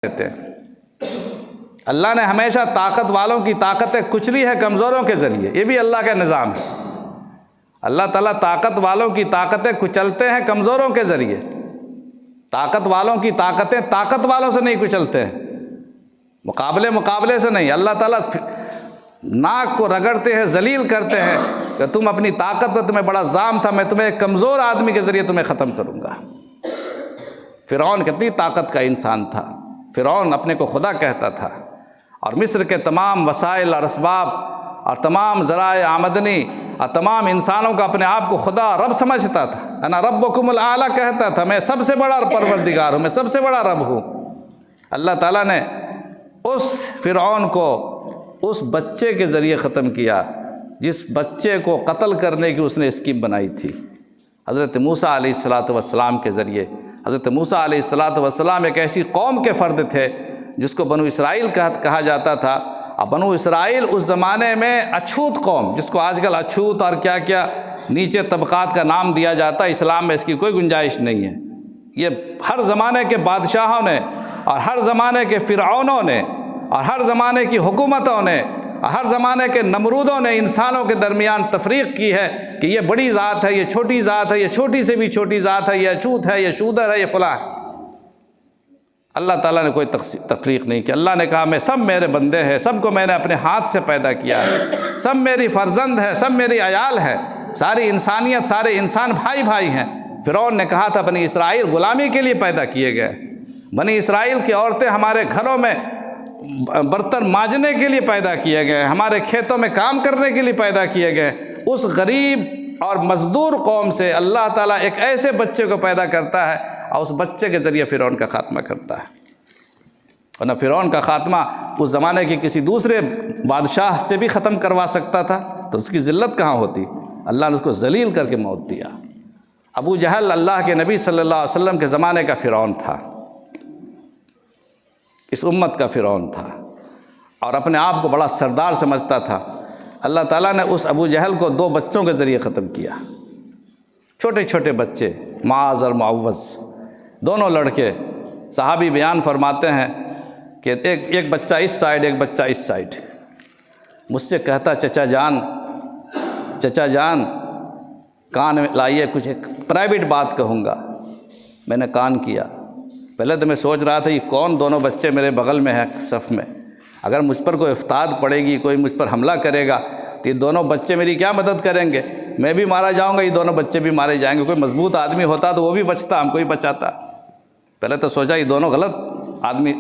دیتے ہیں۔ اللہ نے ہمیشہ طاقت والوں کی طاقتیں کچلی ہے کمزوروں کے ذریعے، یہ بھی اللہ کا نظام ہے۔ اللہ تعالیٰ طاقت والوں کی طاقتیں کچلتے ہیں کمزوروں کے ذریعے۔ طاقت والوں کی طاقتیں طاقت والوں سے نہیں کچلتے ہیں، مقابلے سے نہیں۔ اللہ تعالیٰ ناک کو رگڑتے ہیں، ذلیل کرتے ہیں کہ تم اپنی طاقت پہ تمہیں بڑا زام تھا، میں تمہیں ایک کمزور آدمی کے ذریعے تمہیں ختم کروں گا۔ فرعون کتنی طاقت کا انسان تھا، فرعون اپنے کو خدا کہتا تھا، اور مصر کے تمام وسائل اور اسباب اور تمام ذرائع آمدنی اور تمام انسانوں کا اپنے آپ کو خدا رب سمجھتا تھا۔ انا ربکم الاعلی کہتا تھا، میں سب سے بڑا پروردگار ہوں، میں سب سے بڑا رب ہوں۔ اللہ تعالیٰ نے اس فرعون کو اس بچے کے ذریعے ختم کیا جس بچے کو قتل کرنے کی اس نے اسکیم بنائی تھی، حضرت موسیٰ علیہ السلام کے ذریعے۔ حضرت موسیٰ علیہ السلام ایک ایسی قوم کے فرد تھے جس کو بنو اسرائیل کہا جاتا تھا، اور بنو اسرائیل اس زمانے میں اچھوت قوم، جس کو آج کل اچھوت اور کیا کیا نیچے طبقات کا نام دیا جاتا ہے، اسلام میں اس کی کوئی گنجائش نہیں ہے۔ یہ ہر زمانے کے بادشاہوں نے اور ہر زمانے کے فرعونوں نے اور ہر زمانے کی حکومتوں نے اور ہر زمانے کے نمرودوں نے انسانوں کے درمیان تفریق کی ہے کہ یہ بڑی ذات ہے، یہ چھوٹی ذات ہے، یہ چھوٹی سے بھی چھوٹی ذات ہے، یہ اچھوت ہے، یہ شودر ہے، یہ فلاں ہے۔ اللہ تعالیٰ نے کوئی تفریق نہیں کی۔ اللہ نے کہا میں سب میرے بندے ہیں، سب کو میں نے اپنے ہاتھ سے پیدا کیا ہے، سب میری فرزند ہے، سب میری عیال ہے، ساری انسانیت، سارے انسان بھائی بھائی ہیں۔ فرعون نے کہا تھا بنی اسرائیل غلامی کے لیے پیدا کیے گئے، بنی اسرائیل کی عورتیں ہمارے گھروں میں برتن مانجنے کے لیے پیدا کیے گئے، ہمارے کھیتوں میں کام کرنے کے لیے پیدا کیے گئے۔ اس غریب اور مزدور قوم سے اللہ تعالیٰ ایک ایسے بچے کو پیدا کرتا ہے اور اس بچے کے ذریعے فرعون کا خاتمہ کرتا ہے۔ ورنہ فرعون کا خاتمہ اس زمانے کے کسی دوسرے بادشاہ سے بھی ختم کروا سکتا تھا، تو اس کی ذلت کہاں ہوتی؟ اللہ نے اس کو ذلیل کر کے موت دیا۔ ابو جہل اللہ کے نبی صلی اللہ علیہ وسلم کے زمانے کا فرعون تھا، اس امت کا فرعون تھا، اور اپنے آپ کو بڑا سردار سمجھتا تھا۔ اللہ تعالیٰ نے اس ابو جہل کو 2 بچوں کے ذریعے ختم کیا، چھوٹے چھوٹے بچے، معاذ اور معوذ، دونوں لڑکے۔ صحابی بیان فرماتے ہیں کہ ایک بچہ اس سائڈ، ایک بچہ اس سائڈ، مجھ سے کہتا چچا جان کان میں لائیے، کچھ ایک پرائیویٹ بات کہوں گا۔ میں نے کان کیا۔ پہلے تو میں سوچ رہا تھا یہ کون دونوں بچے میرے بغل میں ہیں صف میں، اگر مجھ پر کوئی افتاد پڑے گی، کوئی مجھ پر حملہ کرے گا تو یہ دونوں بچے میری کیا مدد کریں گے؟ میں بھی مارا جاؤں گا، یہ دونوں بچے بھی مارے جائیں گے۔ کوئی مضبوط آدمی ہوتا تو وہ بھی بچتا، ہم کو ہی بچاتا۔ پہلے تو سوچا یہ دونوں غلط آدمی